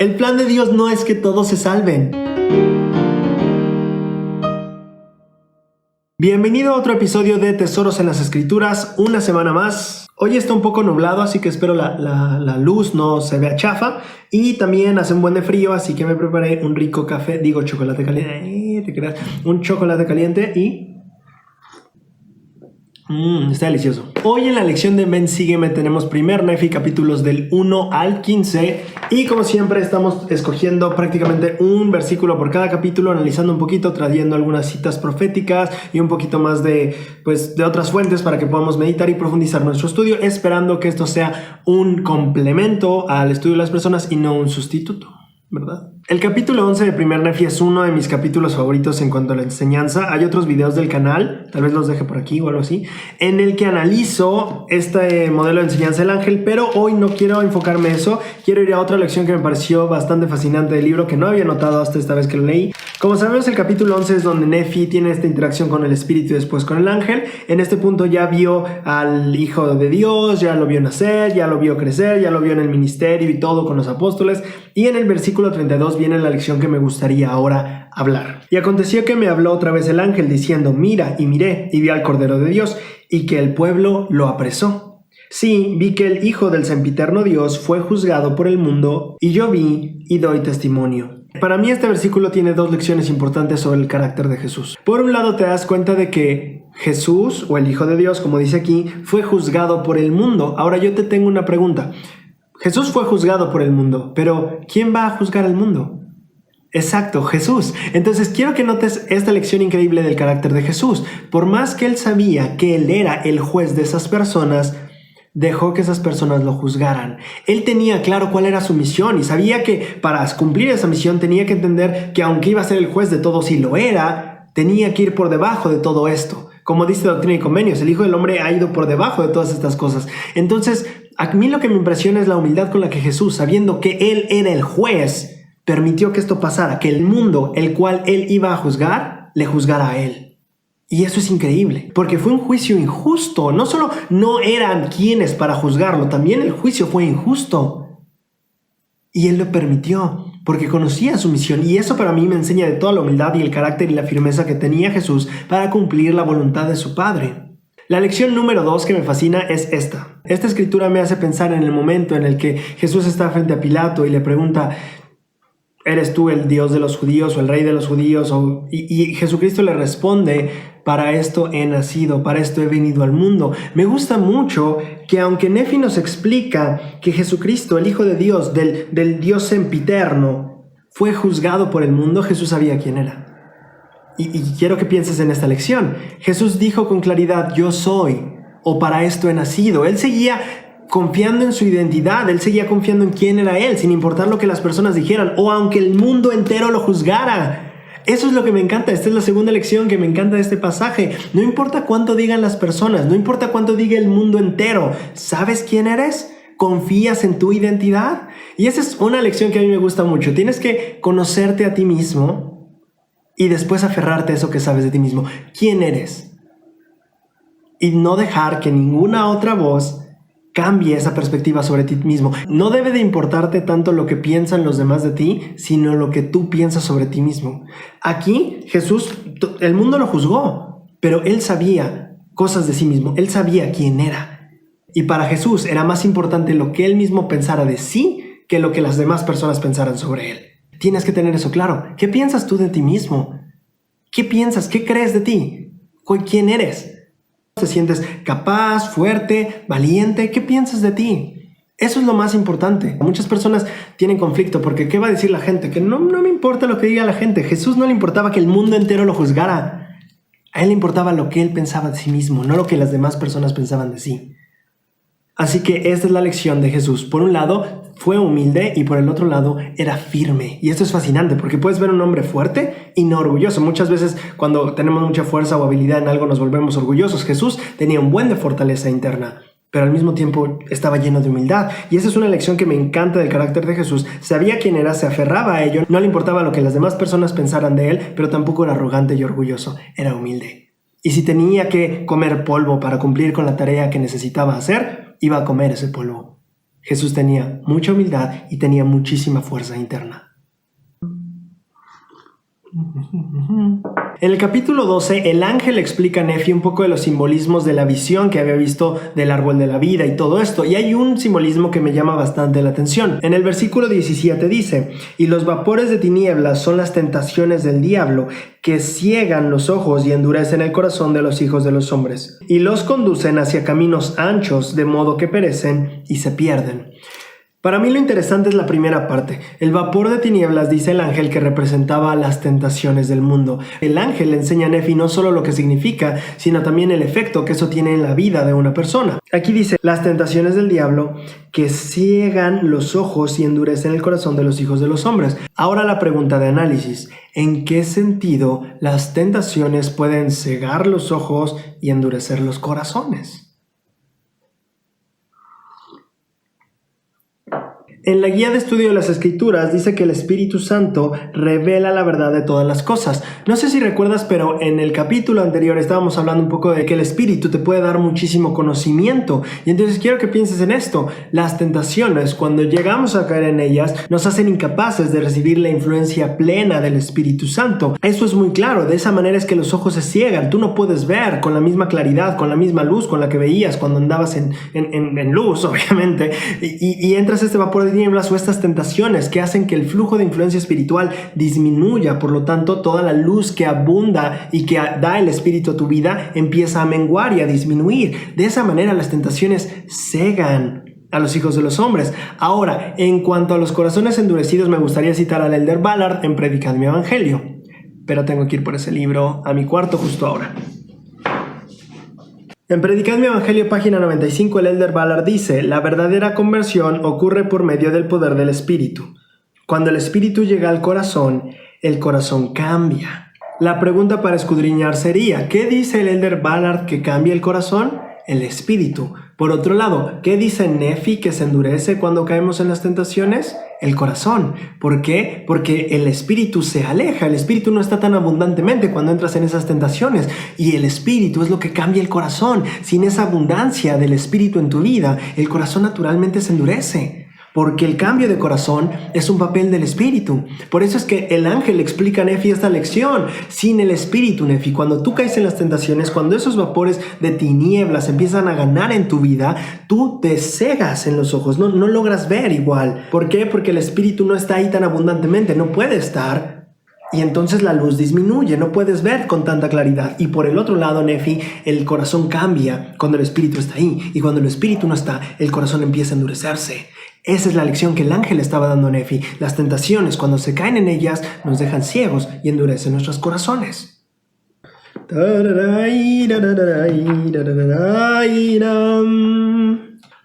El plan de Dios no es que todos se salven. Bienvenido a otro episodio de Tesoros en las Escrituras, una semana más. Hoy está un poco nublado, así que espero la luz no se vea chafa. Y también hace un buen de frío, así que me preparé un rico café, chocolate caliente. Un chocolate caliente y... está delicioso. Hoy en la lección de Ven, Sígueme tenemos primer Nefi, capítulos del 1 al 15. Y como siempre estamos escogiendo prácticamente un versículo por cada capítulo, analizando un poquito, trayendo algunas citas proféticas y un poquito más de otras fuentes para que podamos meditar y profundizar nuestro estudio, esperando que esto sea un complemento al estudio de las personas y no un sustituto, ¿verdad? El capítulo 11 de primer Nefi es uno de mis capítulos favoritos en cuanto a la enseñanza. Hay otros videos del canal, tal vez los deje por aquí o algo así, en el que analizo este modelo de enseñanza del ángel, pero hoy no quiero enfocarme en eso. Quiero ir a otra lección que me pareció bastante fascinante del libro, que no había notado hasta esta vez que lo leí. Como sabemos, el capítulo 11 es donde Nefi tiene esta interacción con el espíritu y después con el ángel. En este punto ya vio al Hijo de Dios, ya lo vio nacer, ya lo vio crecer, ya lo vio en el ministerio y todo con los apóstoles. Y en el versículo 32 viene la lección que me gustaría ahora hablar. Y aconteció que me habló otra vez el ángel diciendo: mira, y miré, y vi al Cordero de Dios, y que el pueblo lo apresó. Sí, vi que el Hijo del sempiterno Dios fue juzgado por el mundo, y yo vi y doy testimonio. Para mí este versículo tiene dos lecciones importantes sobre el carácter de Jesús. Por un lado, te das cuenta de que Jesús, o el Hijo de Dios, como dice aquí, fue juzgado por el mundo. Ahora yo te tengo una pregunta. Jesús fue juzgado por el mundo, pero ¿quién va a juzgar al mundo? Exacto, Jesús. Entonces quiero que notes esta lección increíble del carácter de Jesús. Por más que él sabía que él era el juez de esas personas, dejó que esas personas lo juzgaran. Él tenía claro cuál era su misión y sabía que para cumplir esa misión tenía que entender que aunque iba a ser el juez de todos y lo era, tenía que ir por debajo de todo esto. Como dice Doctrina y Convenios, el Hijo del Hombre ha ido por debajo de todas estas cosas. Entonces, a mí lo que me impresiona es la humildad con la que Jesús, sabiendo que él era el juez, permitió que esto pasara, que el mundo, el cual él iba a juzgar, le juzgara a él. Y eso es increíble, porque fue un juicio injusto. No solo no eran quienes para juzgarlo, también el juicio fue injusto. Y él lo permitió, porque conocía su misión. Y eso para mí me enseña de toda la humildad y el carácter y la firmeza que tenía Jesús para cumplir la voluntad de su Padre. La lección número 2 que me fascina es esta. Esta escritura me hace pensar en el momento en el que Jesús está frente a Pilato y le pregunta: ¿eres tú el Dios de los judíos o el rey de los judíos? Y Jesucristo le responde: para esto he nacido, para esto he venido al mundo. Me gusta mucho que aunque Nefi nos explica que Jesucristo, el Hijo de Dios, del Dios sempiterno, fue juzgado por el mundo, Jesús sabía quién era. Y quiero que pienses en esta lección. Jesús dijo con claridad: yo soy, o para esto he nacido. Él seguía confiando en su identidad, él seguía confiando en quién era él, sin importar lo que las personas dijeran, o aunque el mundo entero lo juzgara. Eso es lo que me encanta. Esta es la segunda lección que me encanta de este pasaje. No importa cuánto digan las personas, no importa cuánto diga el mundo entero, ¿sabes quién eres? ¿Confías en tu identidad? Y esa es una lección que a mí me gusta mucho. Tienes que conocerte a ti mismo y después aferrarte a eso que sabes de ti mismo. ¿Quién eres? Y no dejar que ninguna otra voz cambie esa perspectiva sobre ti mismo. No debe de importarte tanto lo que piensan los demás de ti, sino lo que tú piensas sobre ti mismo. Aquí Jesús, el mundo lo juzgó, pero él sabía cosas de sí mismo. Él sabía quién era. Y para Jesús era más importante lo que él mismo pensara de sí que lo que las demás personas pensaran sobre él. Tienes que tener eso claro. ¿Qué piensas tú de ti mismo? ¿Qué piensas? ¿Qué crees de ti? ¿Quién eres? ¿Te sientes capaz, fuerte, valiente? ¿Qué piensas de ti? Eso es lo más importante. Muchas personas tienen conflicto porque ¿qué va a decir la gente? Que no me importa lo que diga la gente. Jesús no le importaba que el mundo entero lo juzgara. A él le importaba lo que él pensaba de sí mismo, no lo que las demás personas pensaban de sí. Así que esta es la lección de Jesús. Por un lado, fue humilde y por el otro lado, era firme. Y esto es fascinante porque puedes ver un hombre fuerte y no orgulloso. Muchas veces cuando tenemos mucha fuerza o habilidad en algo nos volvemos orgullosos. Jesús tenía un buen de fortaleza interna, pero al mismo tiempo estaba lleno de humildad. Y esa es una lección que me encanta del carácter de Jesús. Sabía quién era, se aferraba a ello, no le importaba lo que las demás personas pensaran de él, pero tampoco era arrogante y orgulloso, era humilde. Y si tenía que comer polvo para cumplir con la tarea que necesitaba hacer, iba a comer ese polvo. Jesús tenía mucha humildad y tenía muchísima fuerza interna. En el capítulo 12, el ángel explica a Nefi un poco de los simbolismos de la visión que había visto del árbol de la vida y todo esto, y hay un simbolismo que me llama bastante la atención. En el versículo 17 dice: y los vapores de tinieblas son las tentaciones del diablo, que ciegan los ojos y endurecen el corazón de los hijos de los hombres, y los conducen hacia caminos anchos, de modo que perecen y se pierden. Para mí lo interesante es la primera parte. El vapor de tinieblas, dice el ángel, que representaba las tentaciones del mundo. El ángel le enseña a Nefi no solo lo que significa, sino también el efecto que eso tiene en la vida de una persona. Aquí dice: las tentaciones del diablo que ciegan los ojos y endurecen el corazón de los hijos de los hombres. Ahora la pregunta de análisis: ¿en qué sentido las tentaciones pueden cegar los ojos y endurecer los corazones? En la guía de estudio de las Escrituras dice que el Espíritu Santo revela la verdad de todas las cosas. No sé si recuerdas, pero en el capítulo anterior estábamos hablando un poco de que el Espíritu te puede dar muchísimo conocimiento. Y entonces quiero que pienses en esto. Las tentaciones, cuando llegamos a caer en ellas, nos hacen incapaces de recibir la influencia plena del Espíritu Santo. Eso es muy claro. De esa manera es que los ojos se ciegan. Tú no puedes ver con la misma claridad, con la misma luz con la que veías cuando andabas en luz, obviamente. Y entras a este vapor de tinieblas o estas tentaciones que hacen que el flujo de influencia espiritual disminuya. Por lo tanto, toda la luz que abunda y que da el Espíritu a tu vida empieza a menguar y a disminuir. De esa manera las tentaciones cegan a los hijos de los hombres. Ahora, en cuanto a los corazones endurecidos, me gustaría citar al Elder Ballard en Predicad mi Evangelio, pero tengo que ir por ese libro a mi cuarto justo ahora. En Predicad mi Evangelio, página 95, el Elder Ballard dice: la verdadera conversión ocurre por medio del poder del Espíritu. Cuando el Espíritu llega al corazón, el corazón cambia. La pregunta para escudriñar sería: ¿qué dice el Elder Ballard que cambia el corazón? El Espíritu. Por otro lado, ¿qué dice Nefi que se endurece cuando caemos en las tentaciones? El corazón. ¿Por qué? Porque el Espíritu se aleja. El Espíritu no está tan abundantemente cuando entras en esas tentaciones. Y el Espíritu es lo que cambia el corazón. Sin esa abundancia del Espíritu en tu vida, el corazón naturalmente se endurece. Porque el cambio de corazón es un papel del Espíritu. Por eso es que el ángel explica a Nefi esta lección. Sin el Espíritu, Nefi, cuando tú caes en las tentaciones, cuando esos vapores de tinieblas empiezan a ganar en tu vida, tú te cegas en los ojos, no logras ver igual. ¿Por qué? Porque el Espíritu no está ahí tan abundantemente, no puede estar. Y entonces la luz disminuye, no puedes ver con tanta claridad. Y por el otro lado, Nefi, el corazón cambia cuando el Espíritu está ahí. Y cuando el Espíritu no está, el corazón empieza a endurecerse. Esa es la lección que el ángel estaba dando a Nefi. Las tentaciones, cuando se caen en ellas, nos dejan ciegos y endurecen nuestros corazones.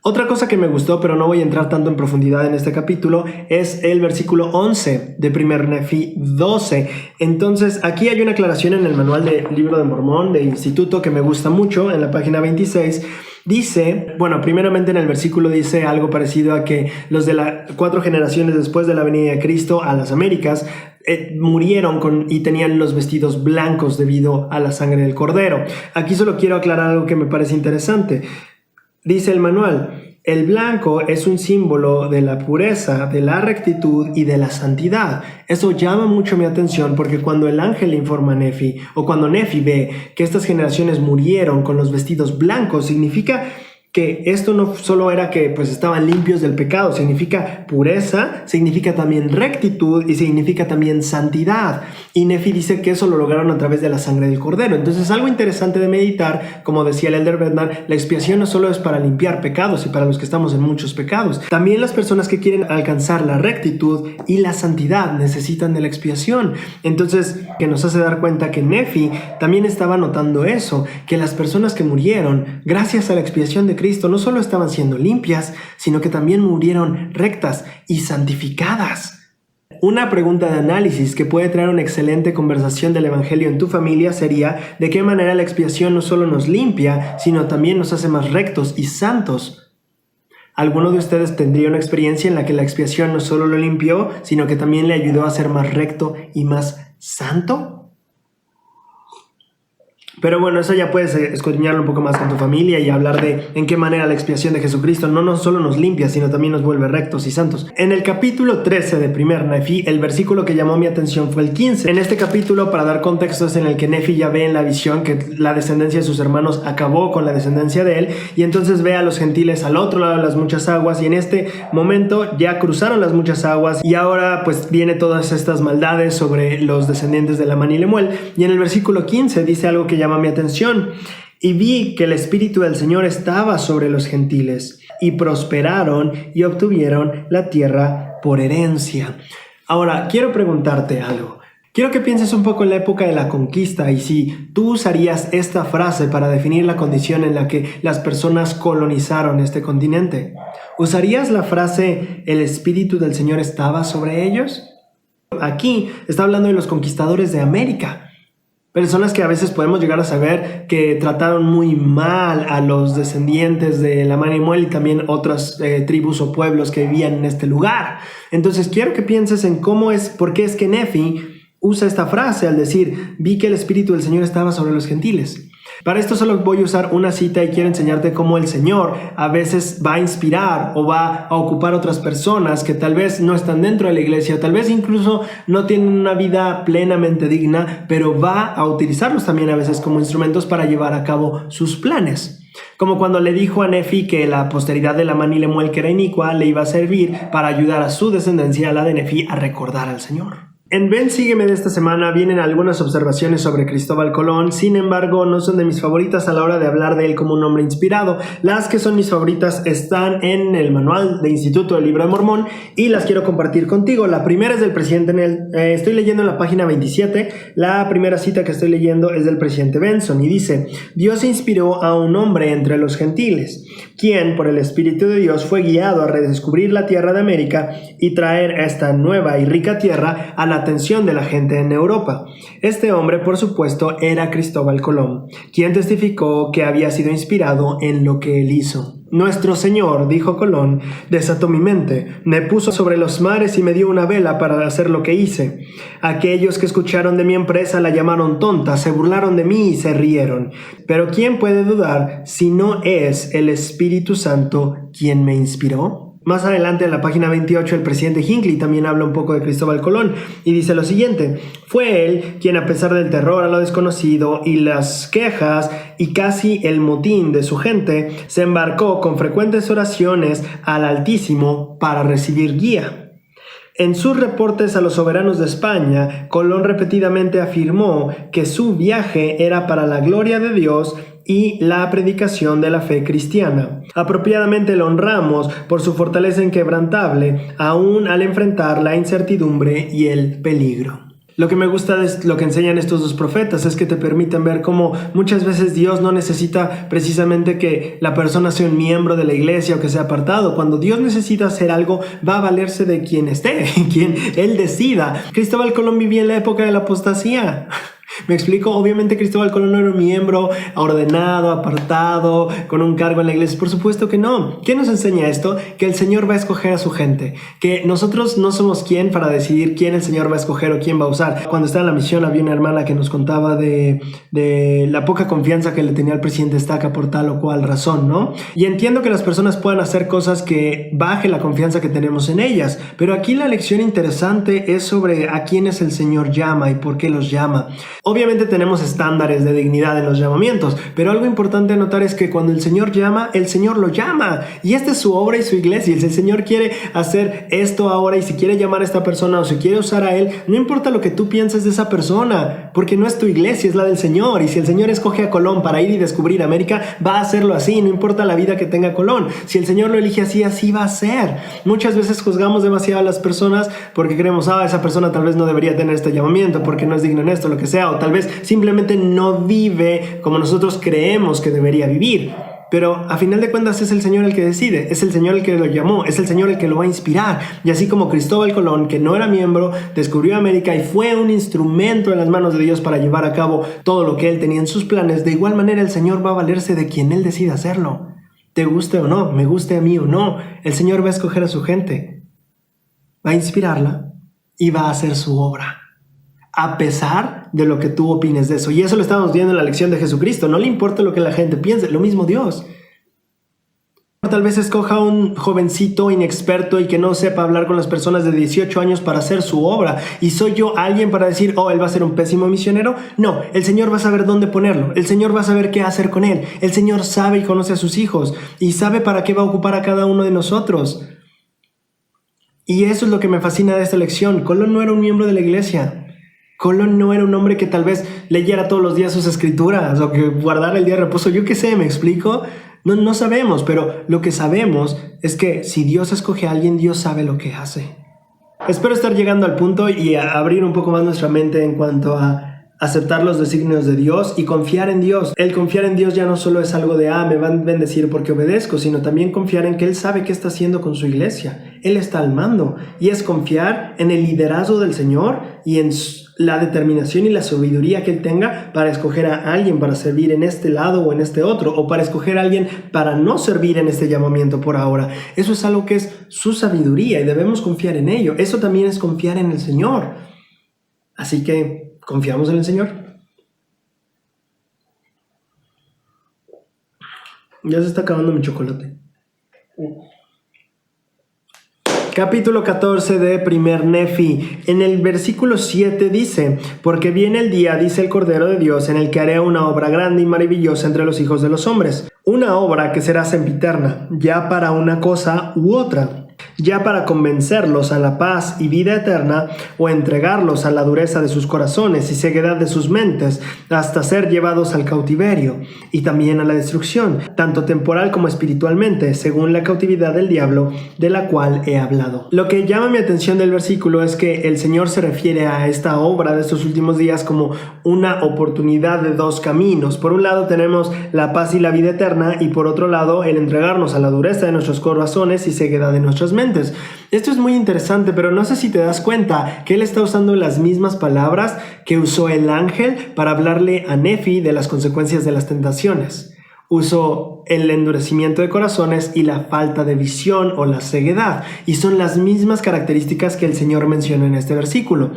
Otra cosa que me gustó, pero no voy a entrar tanto en profundidad en este capítulo, es el versículo 11 de 1 Nefi 12. Entonces, aquí hay una aclaración en el manual del Libro de Mormón, de Instituto, que me gusta mucho, en la página 26. Dice, bueno, primeramente en el versículo dice algo parecido a que los de las 4 generaciones después de la venida de Cristo a las Américas murieron y tenían los vestidos blancos debido a la sangre del Cordero. Aquí solo quiero aclarar algo que me parece interesante. Dice el manual: el blanco es un símbolo de la pureza, de la rectitud y de la santidad. Eso llama mucho mi atención porque cuando el ángel le informa a Nefi, o cuando Nefi ve que estas generaciones murieron con los vestidos blancos, significa que esto no solo era que pues estaban limpios del pecado, significa pureza, significa también rectitud y significa también santidad. Y Nefi dice que eso lo lograron a través de la sangre del Cordero. Entonces, algo interesante de meditar, como decía el Elder Bednar, la expiación no solo es para limpiar pecados y para los que estamos en muchos pecados. También las personas que quieren alcanzar la rectitud y la santidad necesitan de la expiación. Entonces, que nos hace dar cuenta que Nefi también estaba notando eso, que las personas que murieron gracias a la expiación de Cristo no solo estaban siendo limpias, sino que también murieron rectas y santificadas. Una pregunta de análisis que puede traer una excelente conversación del Evangelio en tu familia sería: ¿de qué manera la expiación no solo nos limpia, sino también nos hace más rectos y santos? ¿Alguno de ustedes tendría una experiencia en la que la expiación no solo lo limpió, sino que también le ayudó a ser más recto y más santo? Pero bueno, eso ya puedes escudriñarlo un poco más con tu familia y hablar de en qué manera la expiación de Jesucristo no solo nos limpia, sino también nos vuelve rectos y santos. En el capítulo 13 de primer Nefi, el versículo que llamó mi atención fue el 15. En este capítulo, para dar contexto, es en el que Nefi ya ve en la visión que la descendencia de sus hermanos acabó con la descendencia de él, y entonces ve a los gentiles al otro lado de las muchas aguas, y en este momento ya cruzaron las muchas aguas, y ahora pues viene todas estas maldades sobre los descendientes de Lamán y Lemuel. Y en el versículo 15 dice algo que llama mi atención: y vi que el Espíritu del Señor estaba sobre los gentiles, y prosperaron y obtuvieron la tierra por herencia. Ahora, quiero preguntarte algo. Quiero que pienses un poco en la época de la conquista y si tú usarías esta frase para definir la condición en la que las personas colonizaron este continente. ¿Usarías la frase "el Espíritu del Señor estaba sobre ellos"? Aquí está hablando de los conquistadores de América. Personas que a veces podemos llegar a saber que trataron muy mal a los descendientes de Lamán y Lemuel y también otras tribus o pueblos que vivían en este lugar. Entonces quiero que pienses en por qué es que Nefi usa esta frase al decir: vi que el Espíritu del Señor estaba sobre los gentiles. Para esto solo voy a usar una cita y quiero enseñarte cómo el Señor a veces va a inspirar o va a ocupar otras personas que tal vez no están dentro de la iglesia, tal vez incluso no tienen una vida plenamente digna, pero va a utilizarlos también a veces como instrumentos para llevar a cabo sus planes. Como cuando le dijo a Nefi que la posteridad de Lamán y Lemuel, que era inicua, le iba a servir para ayudar a su descendencia, la de Nefi, a recordar al Señor. En Ven, Sígueme de esta semana vienen algunas observaciones sobre Cristóbal Colón. Sin embargo, no son de mis favoritas a la hora de hablar de él como un hombre inspirado. Las que son mis favoritas están en el manual de Instituto del Libro de Mormón y las quiero compartir contigo. La primera es del presidente estoy leyendo en la página 27. La primera cita que estoy leyendo es del presidente Benson y dice: Dios inspiró a un hombre entre los gentiles, quien por el Espíritu de Dios fue guiado a redescubrir la tierra de América y traer a esta nueva y rica tierra a la atención de la gente en Europa. Este hombre, por supuesto, era Cristóbal Colón, quien testificó que había sido inspirado en lo que él hizo. Nuestro Señor, dijo Colón, desató mi mente, me puso sobre los mares y me dio una vela para hacer lo que hice. Aquellos que escucharon de mi empresa la llamaron tonta, se burlaron de mí y se rieron. Pero ¿quién puede dudar si no es el Espíritu Santo quien me inspiró? Más adelante en la página 28 el presidente Hinckley también habla un poco de Cristóbal Colón y dice lo siguiente: fue él quien, a pesar del terror a lo desconocido y las quejas y casi el motín de su gente, se embarcó con frecuentes oraciones al Altísimo para recibir guía. En sus reportes a los soberanos de España, Colón repetidamente afirmó que su viaje era para la gloria de Dios y la predicación de la fe cristiana. Apropiadamente lo honramos por su fortaleza inquebrantable, aún al enfrentar la incertidumbre y el peligro. Lo que me gusta de lo que enseñan estos dos profetas es que te permiten ver cómo muchas veces Dios no necesita precisamente que la persona sea un miembro de la iglesia o que sea apartado. Cuando Dios necesita hacer algo, va a valerse de quien esté, quien Él decida. Cristóbal Colón vivía en la época de la apostasía. ¿Me explico? Obviamente Cristóbal Colón no era un miembro ordenado, apartado, con un cargo en la iglesia. Por supuesto que no. ¿Qué nos enseña esto? Que el Señor va a escoger a su gente. Que nosotros no somos quien para decidir quién el Señor va a escoger o quién va a usar. Cuando estaba en la misión había una hermana que nos contaba de la poca confianza que le tenía al presidente Estaca por tal o cual razón, ¿no? Y entiendo que las personas puedan hacer cosas que baje la confianza que tenemos en ellas. Pero aquí la lección interesante es sobre a quiénes el Señor llama y por qué los llama. Obviamente tenemos estándares de dignidad en los llamamientos, pero algo importante a notar es que cuando el Señor llama, el Señor lo llama. Y esta es su obra y su iglesia. Y si el Señor quiere hacer esto ahora y si quiere llamar a esta persona o si quiere usar a él, no importa lo que tú pienses de esa persona, porque no es tu iglesia, es la del Señor. Y si el Señor escoge a Colón para ir y descubrir América, va a hacerlo así, no importa la vida que tenga Colón. Si el Señor lo elige así, así va a ser. Muchas veces juzgamos demasiado a las personas porque creemos, esa persona tal vez no debería tener este llamamiento porque no es digno en esto, lo que sea, o tal vez simplemente no vive como nosotros creemos que debería vivir. Pero a final de cuentas es el Señor el que decide, es el Señor el que lo llamó, es el Señor el que lo va a inspirar. Y así como Cristóbal Colón, que no era miembro, descubrió América y fue un instrumento en las manos de Dios para llevar a cabo todo lo que él tenía en sus planes, de igual manera el Señor va a valerse de quien él decida hacerlo. Te guste o no, me guste a mí o no, el Señor va a escoger a su gente, va a inspirarla y va a hacer su obra. a pesar de lo que tú opines de eso. Y eso lo estamos viendo en la lección de Jesucristo. No le importa lo que la gente piense, lo mismo Dios. Tal vez escoja un jovencito inexperto y que no sepa hablar con las personas de 18 años para hacer su obra. ¿Y soy yo alguien para decir, oh, él va a ser un pésimo misionero? No, el Señor va a saber dónde ponerlo. El Señor va a saber qué hacer con él. El Señor sabe y conoce a sus hijos y sabe para qué va a ocupar a cada uno de nosotros. Y eso es lo que me fascina de esta lección. Colón no era un miembro de la iglesia. Colón no era un hombre que tal vez leyera todos los días sus escrituras o que guardara el día de reposo. Yo qué sé, ¿me explico? No sabemos, pero lo que sabemos es que si Dios escoge a alguien, Dios sabe lo que hace. Espero estar llegando al punto y a abrir un poco más nuestra mente en cuanto a aceptar los designios de Dios y confiar en Dios. El confiar en Dios ya no solo es algo de, me van a bendecir porque obedezco, sino también confiar en que Él sabe qué está haciendo con su iglesia. Él está al mando y es confiar en el liderazgo del Señor y en la determinación y la sabiduría que Él tenga para escoger a alguien para servir en este lado o en este otro, o para escoger a alguien para no servir en este llamamiento por ahora. Eso es algo que es su sabiduría y debemos confiar en ello. Eso también es confiar en el Señor. Así que, ¿confiamos en el Señor? Ya se está acabando mi chocolate. Capítulo 14 de Primer Nefi. En el versículo 7 dice: porque viene el día, dice el Cordero de Dios, en el que haré una obra grande y maravillosa entre los hijos de los hombres. Una obra que será sempiterna, ya para una cosa u otra. Ya para convencerlos a la paz y vida eterna, o entregarlos a la dureza de sus corazones y ceguedad de sus mentes, hasta ser llevados al cautiverio, y también a la destrucción, tanto temporal como espiritualmente, según la cautividad del diablo, de la cual he hablado. Lo que llama mi atención del versículo es que el Señor se refiere a esta obra de estos últimos días como una oportunidad de dos caminos. Por un lado tenemos la paz y la vida eterna, y por otro lado el entregarnos a la dureza de nuestros corazones y ceguedad de nuestras mentes. Esto es muy interesante, pero no sé si te das cuenta que él está usando las mismas palabras que usó el ángel para hablarle a Nefi de las consecuencias de las tentaciones. Usó el endurecimiento de corazones y la falta de visión o la ceguedad, y son las mismas características que el Señor menciona en este versículo.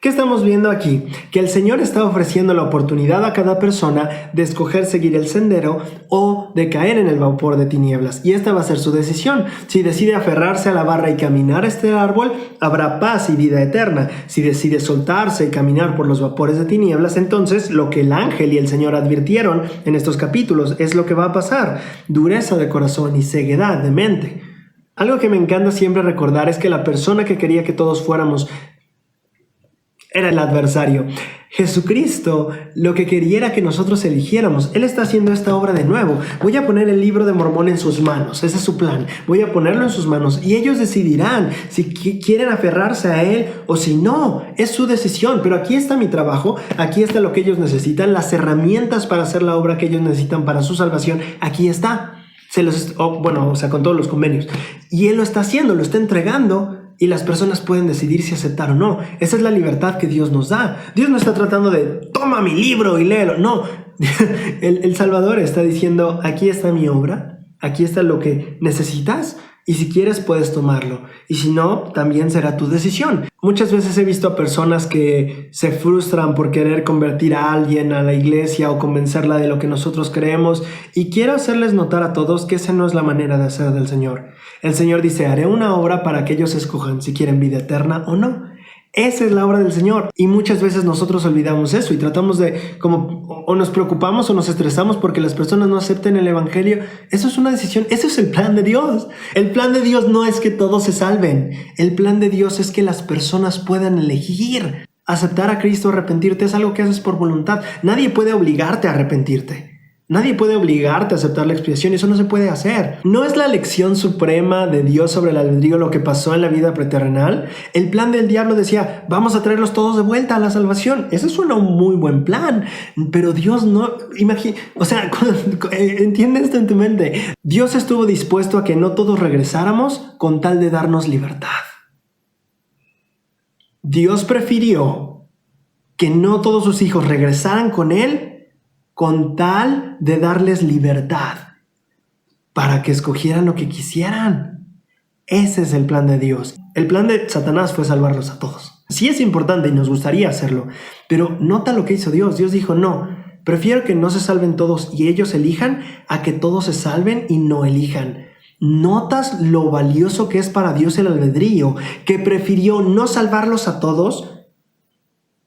¿Qué estamos viendo aquí? Que el Señor está ofreciendo la oportunidad a cada persona de escoger seguir el sendero o de caer en el vapor de tinieblas. Y esta va a ser su decisión. Si decide aferrarse a la barra y caminar este árbol, habrá paz y vida eterna. Si decide soltarse y caminar por los vapores de tinieblas, entonces lo que el ángel y el Señor advirtieron en estos capítulos es lo que va a pasar: dureza de corazón y ceguedad de mente. Algo que me encanta siempre recordar es que la persona que quería que todos fuéramos era el adversario. Jesucristo lo que quería era que nosotros eligiéramos. Él está haciendo esta obra de nuevo. Voy a poner el libro de Mormón en sus manos. Ese es su plan. Voy a ponerlo en sus manos y ellos decidirán si quieren aferrarse a él o si no. Es su decisión. Pero aquí está mi trabajo. Aquí está lo que ellos necesitan. Las herramientas para hacer la obra que ellos necesitan para su salvación. Aquí está. Con todos los convenios. Y él lo está haciendo, lo está entregando. Y las personas pueden decidir si aceptar o no. Esa es la libertad que Dios nos da. Dios no está tratando de, toma mi libro y léelo. No, el Salvador está diciendo, aquí está mi obra, aquí está lo que necesitas, y si quieres puedes tomarlo. Y si no, también será tu decisión. Muchas veces he visto a personas que se frustran por querer convertir a alguien a la iglesia o convencerla de lo que nosotros creemos. Y quiero hacerles notar a todos que esa no es la manera de hacer del Señor. El Señor dice, haré una obra para que ellos escojan si quieren vida eterna o no. Esa es la obra del Señor. Y muchas veces nosotros olvidamos eso y tratamos de, o nos preocupamos o nos estresamos porque las personas no acepten el evangelio. Eso es una decisión. Eso es el plan de Dios. El plan de Dios no es que todos se salven. El plan de Dios es que las personas puedan elegir. Aceptar a Cristo, arrepentirte, es algo que haces por voluntad. Nadie puede obligarte a arrepentirte. Nadie puede obligarte a aceptar la expiación. Eso no se puede hacer. ¿No es la elección suprema de Dios sobre el albedrío lo que pasó en la vida preterrenal? El plan del diablo decía, vamos a traerlos todos de vuelta a la salvación. Ese suena un muy buen plan. Pero Dios no... entiende esto en tu mente. Dios estuvo dispuesto a que no todos regresáramos con tal de darnos libertad. Dios prefirió que no todos sus hijos regresaran con Él con tal de darles libertad para que escogieran lo que quisieran. Ese es el plan de Dios. El plan de Satanás fue salvarlos a todos. Sí es importante y nos gustaría hacerlo, pero nota lo que hizo Dios. Dios dijo, no, prefiero que no se salven todos y ellos elijan a que todos se salven y no elijan. ¿Notas lo valioso que es para Dios el albedrío? Que prefirió no salvarlos a todos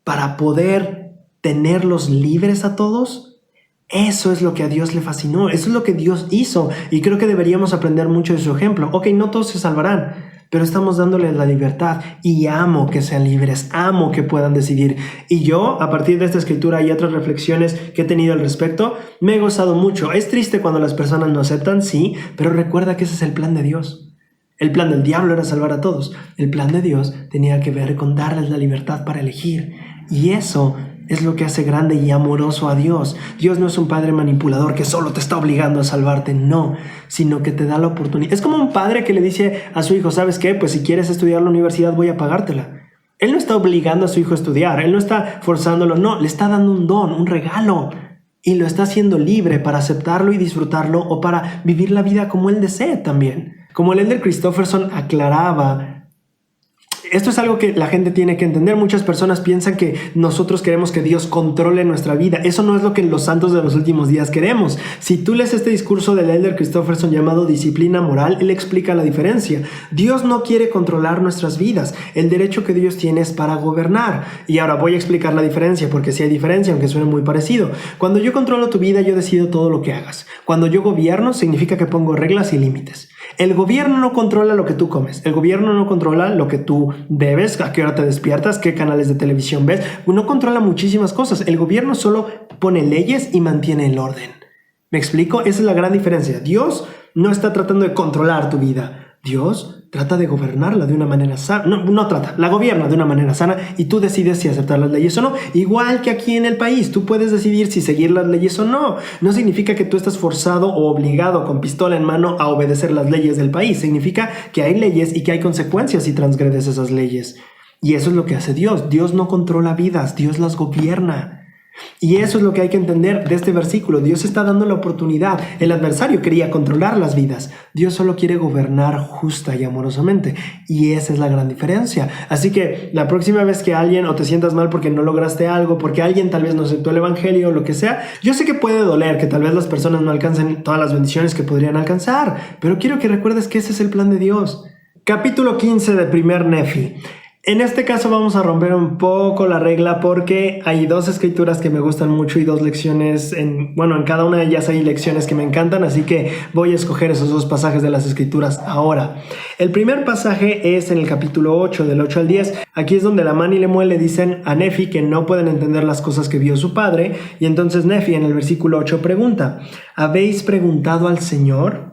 para poder tenerlos libres a todos. Eso es lo que a Dios le fascinó, eso es lo que Dios hizo y creo que deberíamos aprender mucho de su ejemplo. Ok, no todos se salvarán, pero estamos dándoles la libertad y amo que sean libres, amo que puedan decidir. Y yo, a partir de esta escritura y otras reflexiones que he tenido al respecto, me he gozado mucho. Es triste cuando las personas no aceptan, sí, pero recuerda que ese es el plan de Dios. El plan del diablo era salvar a todos. El plan de Dios tenía que ver con darles la libertad para elegir. Y eso es lo que hace grande y amoroso a Dios. Dios no es un padre manipulador que solo te está obligando a salvarte, no, sino que te da la oportunidad. Es como un padre que le dice a su hijo, ¿sabes qué? Pues si quieres estudiar la universidad voy a pagártela. Él no está obligando a su hijo a estudiar, él no está forzándolo, no, le está dando un don, un regalo. Y lo está haciendo libre para aceptarlo y disfrutarlo o para vivir la vida como él desee también. Como el Elder Christofferson aclaraba, esto es algo que la gente tiene que entender. Muchas personas piensan que nosotros queremos que Dios controle nuestra vida. Eso no es lo que los santos de los últimos días queremos. Si tú lees este discurso del Elder Christofferson llamado Disciplina Moral, él explica la diferencia. Dios no quiere controlar nuestras vidas. El derecho que Dios tiene es para gobernar. Y ahora voy a explicar la diferencia, porque sí hay diferencia, aunque suene muy parecido. Cuando yo controlo tu vida, yo decido todo lo que hagas. Cuando yo gobierno, significa que pongo reglas y límites. El gobierno no controla lo que tú comes. El gobierno no controla lo que tú bebes, a qué hora te despiertas, qué canales de televisión ves. No controla muchísimas cosas. El gobierno solo pone leyes y mantiene el orden. ¿Me explico? Esa es la gran diferencia. Dios no está tratando de controlar tu vida. Dios trata de gobernarla de una manera sana. La gobierna de una manera sana y tú decides si aceptar las leyes o no. Igual que aquí en el país, tú puedes decidir si seguir las leyes o no. No significa que tú estás forzado o obligado con pistola en mano a obedecer las leyes del país. Significa que hay leyes y que hay consecuencias si transgredes esas leyes. Y eso es lo que hace Dios. Dios no controla vidas, Dios las gobierna. Y eso es lo que hay que entender de este versículo. Dios está dando la oportunidad. El adversario quería controlar las vidas. Dios solo quiere gobernar justa y amorosamente. Y esa es la gran diferencia. Así que la próxima vez que alguien o te sientas mal porque no lograste algo, porque alguien tal vez no aceptó el evangelio o lo que sea, yo sé que puede doler, que tal vez las personas no alcancen todas las bendiciones que podrían alcanzar, pero quiero que recuerdes que ese es el plan de Dios. Capítulo 15 de primer Nefi. En este caso vamos a romper un poco la regla porque hay dos escrituras que me gustan mucho y dos lecciones, en cada una de ellas hay lecciones que me encantan, así que voy a escoger esos dos pasajes de las escrituras ahora. El primer pasaje es en el capítulo 8, del 8 al 10. Aquí es donde Lamán y Lemuel le dicen a Nefi que no pueden entender las cosas que vio su padre, y entonces Nefi en el versículo 8 pregunta, ¿habéis preguntado al Señor?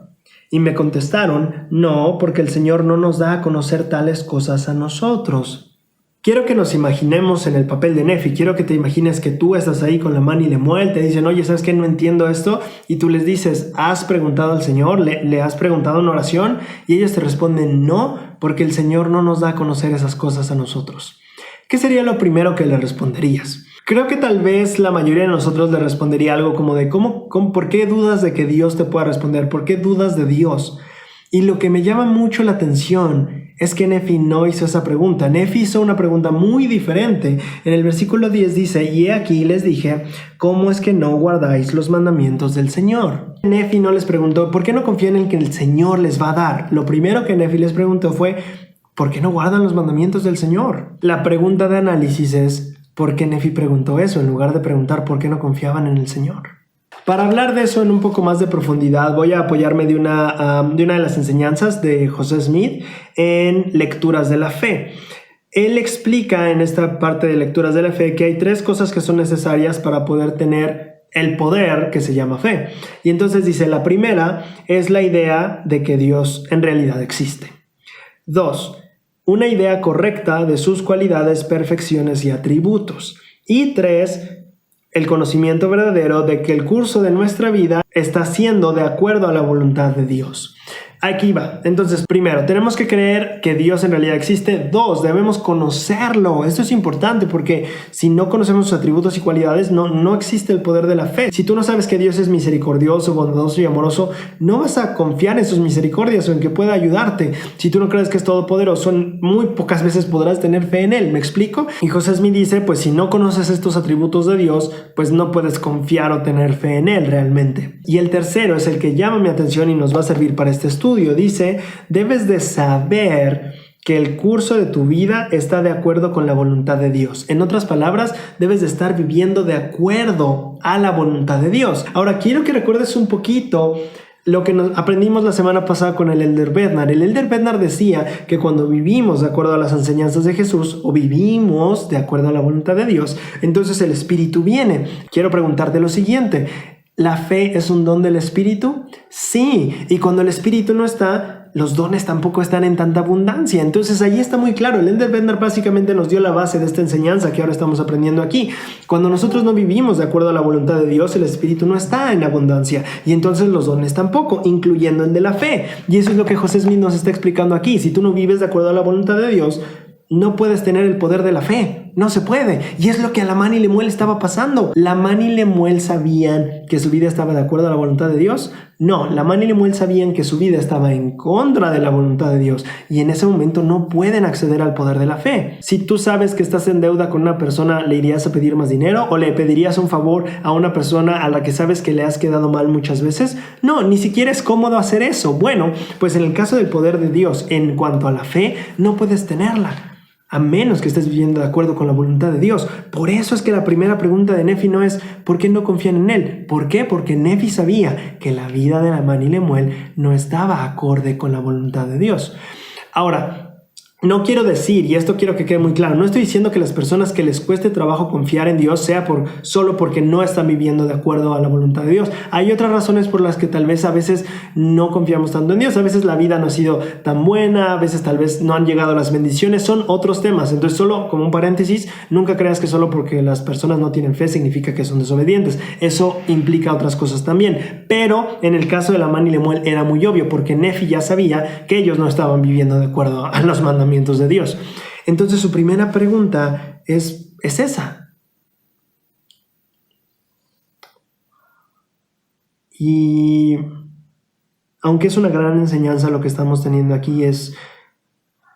Y me contestaron, no, porque el Señor no nos da a conocer tales cosas a nosotros. Quiero que nos imaginemos en el papel de Nefi. Quiero que te imagines que tú estás ahí con Lamán y Lemuel. Te dicen, oye, ¿sabes qué? No entiendo esto. Y tú les dices, ¿has preguntado al Señor? ¿Le has preguntado una oración? Y ellos te responden, no, porque el Señor no nos da a conocer esas cosas a nosotros. ¿Qué sería lo primero que le responderías? Creo que tal vez la mayoría de nosotros le respondería algo como de ¿por qué dudas de que Dios te pueda responder? ¿Por qué dudas de Dios? Y lo que me llama mucho la atención es que Nefi no hizo esa pregunta. Nefi hizo una pregunta muy diferente. En el versículo 10 dice, y he aquí les dije, ¿cómo es que no guardáis los mandamientos del Señor? Nefi no les preguntó, ¿por qué no confían en que el Señor les va a dar? Lo primero que Nefi les preguntó fue, ¿por qué no guardan los mandamientos del Señor? La pregunta de análisis es, ¿por qué Nefi preguntó eso en lugar de preguntar por qué no confiaban en el Señor? Para hablar de eso en un poco más de profundidad, voy a apoyarme de una de las enseñanzas de José Smith en Lecturas de la Fe. Él explica en esta parte de Lecturas de la Fe que hay tres cosas que son necesarias para poder tener el poder que se llama fe. Y entonces dice, la primera es la idea de que Dios en realidad existe. 2. Una idea correcta de sus cualidades, perfecciones y atributos. Y 3, el conocimiento verdadero de que el curso de nuestra vida está siendo de acuerdo a la voluntad de Dios. Aquí va. Entonces, primero, tenemos que creer que Dios en realidad existe. 2, debemos conocerlo. Esto es importante porque si no conocemos sus atributos y cualidades, no existe el poder de la fe. Si tú no sabes que Dios es misericordioso, bondadoso y amoroso, no vas a confiar en sus misericordias o en que pueda ayudarte. Si tú no crees que es todopoderoso, muy pocas veces podrás tener fe en Él. ¿Me explico? Y José Smith dice, pues si no conoces estos atributos de Dios, pues no puedes confiar o tener fe en Él realmente. Y el tercero es el que llama mi atención y nos va a servir para este estudio. Dice, debes de saber que el curso de tu vida está de acuerdo con la voluntad de Dios. En otras palabras, debes de estar viviendo de acuerdo a la voluntad de Dios. Ahora, quiero que recuerdes un poquito lo que nos aprendimos la semana pasada con el Elder Bednar. El Elder Bednar decía que cuando vivimos de acuerdo a las enseñanzas de Jesús o vivimos de acuerdo a la voluntad de Dios, entonces el Espíritu viene. Quiero preguntarte lo siguiente. ¿La fe es un don del Espíritu? Sí, y cuando el Espíritu no está, los dones tampoco están en tanta abundancia. Entonces ahí está muy claro. El Elder Bednar básicamente nos dio la base de esta enseñanza que ahora estamos aprendiendo aquí. Cuando nosotros no vivimos de acuerdo a la voluntad de Dios, el Espíritu no está en abundancia y entonces los dones tampoco, incluyendo el de la fe. Y eso es lo que José Smith nos está explicando aquí. Si tú no vives de acuerdo a la voluntad de Dios, no puedes tener el poder de la fe. No se puede. Y es lo que a Lamán y Lemuel estaba pasando. ¿Lamán y Lemuel sabían que su vida estaba de acuerdo a la voluntad de Dios? No, Lamán y Lemuel sabían que su vida estaba en contra de la voluntad de Dios. Y en ese momento no pueden acceder al poder de la fe. Si tú sabes que estás en deuda con una persona, ¿le irías a pedir más dinero? ¿O le pedirías un favor a una persona a la que sabes que le has quedado mal muchas veces? No, ni siquiera es cómodo hacer eso. Bueno, pues en el caso del poder de Dios, en cuanto a la fe, no puedes tenerla, a menos que estés viviendo de acuerdo con la voluntad de Dios. Por eso es que la primera pregunta de Nefi no es ¿por qué no confían en él? ¿Por qué? Porque Nefi sabía que la vida de Lamán y Lemuel no estaba acorde con la voluntad de Dios. Ahora, no quiero decir, y esto quiero que quede muy claro, no estoy diciendo que las personas que les cueste trabajo confiar en Dios sea solo porque no están viviendo de acuerdo a la voluntad de Dios. Hay otras razones por las que tal vez a veces no confiamos tanto en Dios. A veces la vida no ha sido tan buena, a veces tal vez no han llegado las bendiciones, son otros temas. Entonces, solo como un paréntesis, nunca creas que solo porque las personas no tienen fe significa que son desobedientes. Eso implica otras cosas también. Pero en el caso de Lamán y Lemuel era muy obvio, porque Nefi ya sabía que ellos no estaban viviendo de acuerdo a los mandamientos de Dios. Entonces su primera pregunta es esa. Y aunque es una gran enseñanza lo que estamos teniendo aquí,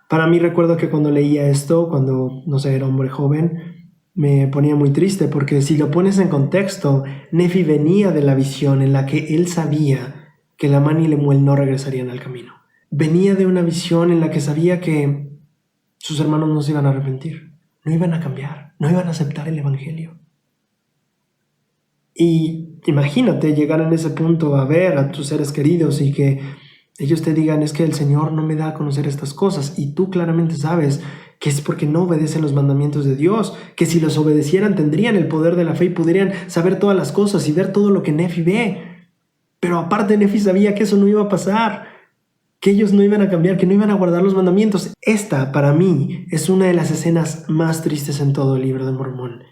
para mí, recuerdo que cuando leía esto, cuando no sé, era hombre joven, me ponía muy triste, porque si lo pones en contexto, Nefi venía de la visión en la que él sabía que Lamán y Lemuel no regresarían al camino. Venía de una visión en la que sabía que sus hermanos no se iban a arrepentir, no iban a cambiar, no iban a aceptar el evangelio. Y imagínate llegar en ese punto a ver a tus seres queridos y que ellos te digan, es que el Señor no me da a conocer estas cosas, y tú claramente sabes que es porque no obedecen los mandamientos de Dios, que si los obedecieran tendrían el poder de la fe y podrían saber todas las cosas y ver todo lo que Nefi ve. Pero aparte Nefi sabía que eso no iba a pasar, que ellos no iban a cambiar, que no iban a guardar los mandamientos. Esta, para mí, es una de las escenas más tristes en todo el libro de Mormón.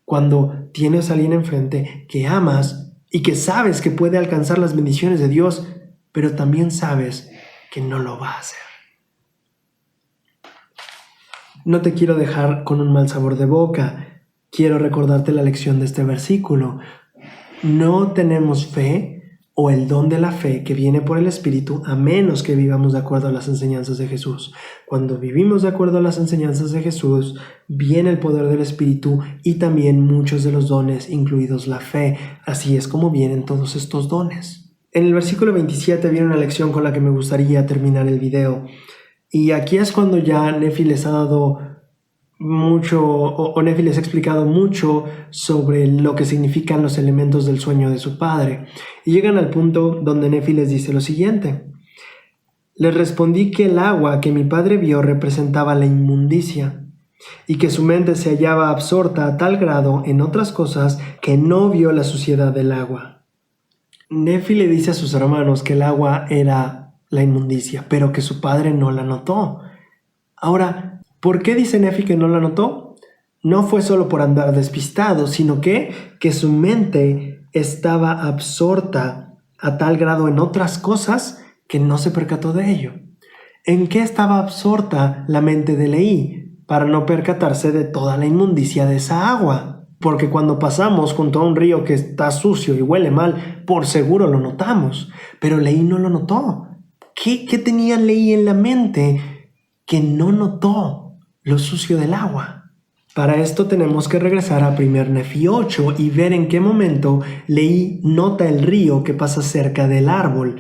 Cuando tienes a alguien enfrente que amas y que sabes que puede alcanzar las bendiciones de Dios, pero también sabes que no lo va a hacer. No te quiero dejar con un mal sabor de boca. Quiero recordarte la lección de este versículo. No tenemos fe o el don de la fe que viene por el Espíritu a menos que vivamos de acuerdo a las enseñanzas de Jesús. Cuando vivimos de acuerdo a las enseñanzas de Jesús, viene el poder del Espíritu y también muchos de los dones, incluidos la fe. Así es como vienen todos estos dones. En el versículo 27 viene una lección con la que me gustaría terminar el video. Y aquí es cuando ya Nefi les ha dado mucho, o Nefi les ha explicado mucho sobre lo que significan los elementos del sueño de su padre. Y llegan al punto donde Nefi les dice lo siguiente. Les respondí que el agua que mi padre vio representaba la inmundicia y que su mente se hallaba absorta a tal grado en otras cosas que no vio la suciedad del agua. Nefi le dice a sus hermanos que el agua era la inmundicia, pero que su padre no la notó. Ahora, ¿por qué dice Nefi que no la notó? No fue solo por andar despistado, sino que su mente estaba absorta a tal grado en otras cosas que no se percató de ello. ¿En qué estaba absorta la mente de Leí para no percatarse de toda la inmundicia de esa agua? Porque cuando pasamos junto a un río que está sucio y huele mal, por seguro lo notamos, pero Leí no lo notó. ¿Qué tenía Leí en la mente que no notó lo sucio del agua? Para esto tenemos que regresar a 1 Nefi 8 y ver en qué momento Leí nota el río que pasa cerca del árbol.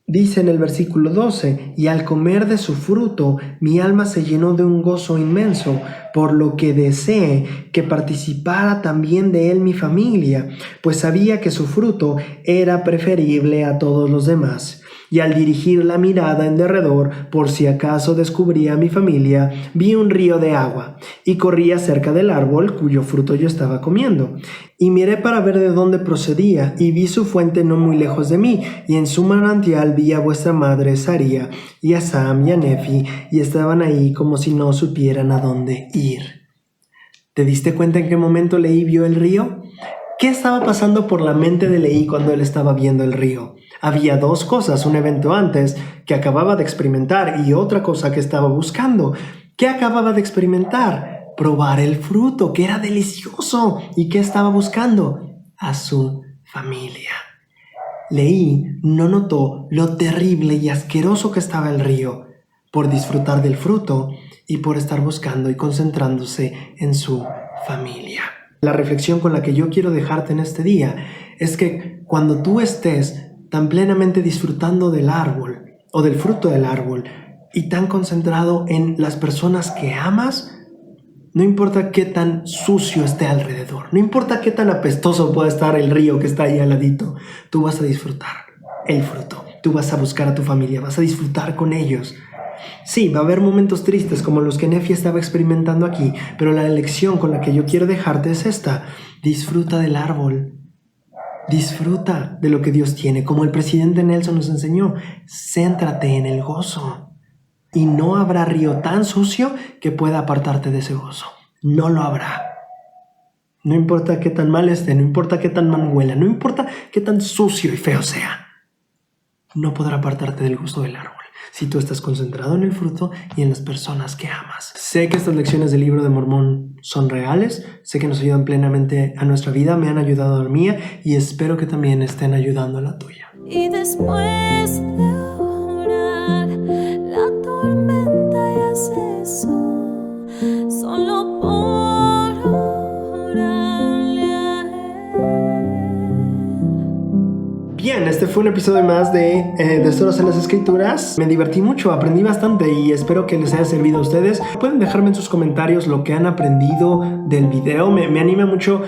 Dice en el versículo 12, y al comer de su fruto, mi alma se llenó de un gozo inmenso, por lo que deseé que participara también de él mi familia, pues sabía que su fruto era preferible a todos los demás. Y al dirigir la mirada en derredor, por si acaso descubría a mi familia, vi un río de agua, y corría cerca del árbol cuyo fruto yo estaba comiendo. Y miré para ver de dónde procedía, y vi su fuente no muy lejos de mí, y en su manantial vi a vuestra madre Saría, y a Sam y a Nefi, y estaban ahí como si no supieran a dónde ir. ¿Te diste cuenta en qué momento Leí vio el río? ¿Qué estaba pasando por la mente de Leí cuando él estaba viendo el río? Había dos cosas, un evento antes que acababa de experimentar y otra cosa que estaba buscando. ¿Qué acababa de experimentar? Probar el fruto, que era delicioso. ¿Y qué estaba buscando? A su familia. Leí no notó lo terrible y asqueroso que estaba el río por disfrutar del fruto y por estar buscando y concentrándose en su familia. La reflexión con la que yo quiero dejarte en este día es que cuando tú estés tan plenamente disfrutando del árbol o del fruto del árbol y tan concentrado en las personas que amas, no importa qué tan sucio esté alrededor, no importa qué tan apestoso pueda estar el río que está ahí al ladito, tú vas a disfrutar el fruto, tú vas a buscar a tu familia, vas a disfrutar con ellos. Sí, va a haber momentos tristes como los que Nefi estaba experimentando aquí, pero la lección con la que yo quiero dejarte es esta: disfruta del árbol. Disfruta de lo que Dios tiene. Como el presidente Nelson nos enseñó, céntrate en el gozo. Y no habrá río tan sucio que pueda apartarte de ese gozo. No lo habrá. No importa qué tan mal esté, no importa qué tan mal huela, no importa qué tan sucio y feo sea, no podrá apartarte del gozo del árbol si tú estás concentrado en el fruto y en las personas que amas. Sé que estas lecciones del libro de Mormón son reales, sé que nos ayudan plenamente a nuestra vida, me han ayudado a la mía y espero que también estén ayudando a la tuya. Y después de orar, la tormenta ya cesó, solo por orarle a Bien, este fue un episodio más de Tesoros en las Escrituras. Me divertí mucho, aprendí bastante y espero que les haya servido a ustedes. Pueden dejarme en sus comentarios lo que han aprendido del video. Me anima mucho.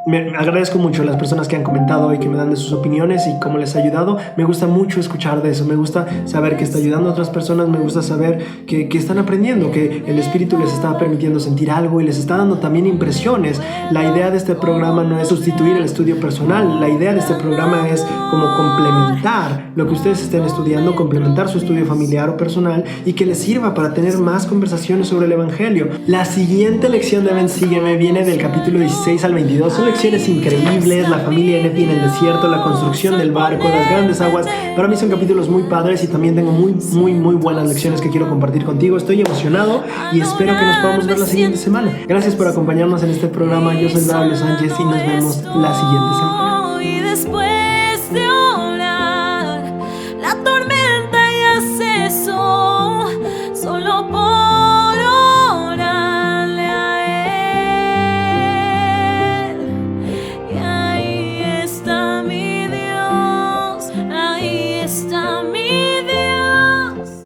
Me agradezco mucho a las personas que han comentado y que me dan de sus opiniones y cómo les ha ayudado. Me gusta mucho escuchar de eso. Me gusta saber que está ayudando a otras personas. Me gusta saber que están aprendiendo, que el Espíritu les está permitiendo sentir algo y les está dando también impresiones. La idea de este programa no es sustituir el estudio personal. La idea de este programa es como complementar lo que ustedes estén estudiando, complementar su estudio familiar o personal y que les sirva para tener más conversaciones sobre el Evangelio. La siguiente lección de Ven, Sígueme viene del capítulo 16 al 22. Son lecciones increíbles, la familia Nefi en el desierto, la construcción del barco, las grandes aguas. Para mí son capítulos muy padres y también tengo muy buenas lecciones que quiero compartir contigo. Estoy emocionado y espero que nos podamos ver la siguiente semana. Gracias por acompañarnos en este programa. Yo soy Braulio Sánchez y nos vemos la siguiente semana.